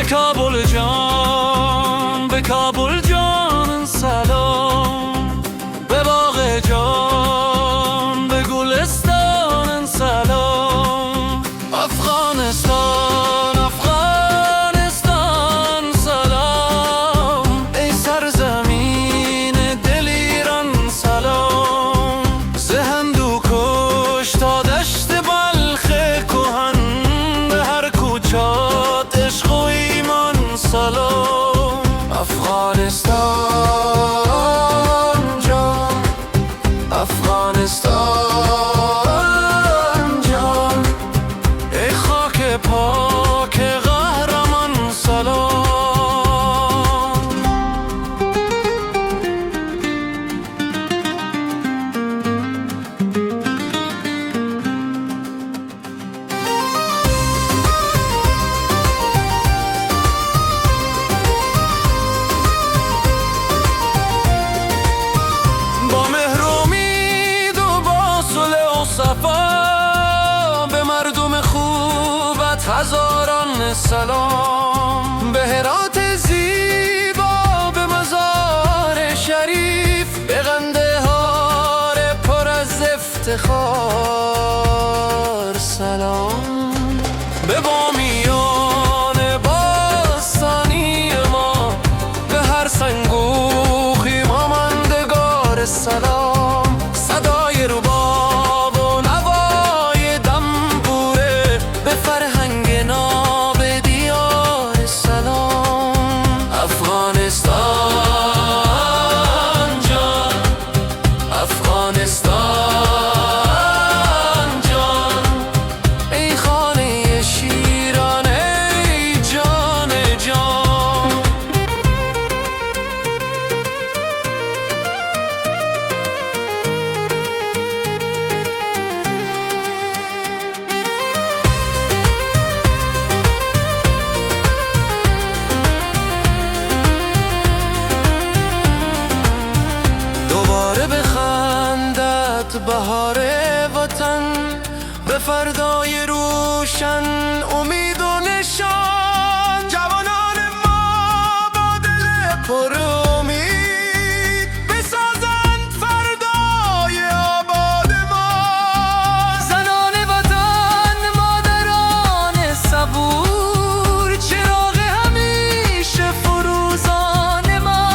به کابل جان، به کابل جان سلام، به باغ جان، به گلستان سلام. افغانستان، افغانستان سلام، ای سرزمین دل ایران سلام. ز هندوکش تا دشت بلخ کهن، به هر کوچات عشق و ایمان سلام. افغانستان جان، افغانستان جان، ای خاک پاک قهرمان سلام. با مهر و امید و با صلح و صفا، به مردم خوبت هزاران سلام. به هرات زیبا، به مزار شریف، به قندهار پر از افتخار سلام. به بامیان باستانی ما، به هر سنگوخی مامندگار سلام. صدای رباب و نوای دنبوره، به فرهنگ ناب دیار سلام. افغانستان جان، افغانستان جان، ای خانه شیران، ای جان جان. دوباره بخندد بهار وطن، به فردای روشن امید و نشان. جوانان ما با دل پر امید، بسازند فردای آباد ما. زنان وطن، مادران صبور، چراغ همیشه فروزان ما.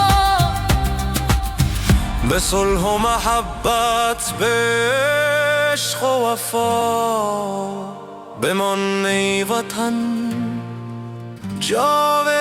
به صلح و محبت، به عشق و وفا، بمان ای وطن جاودان.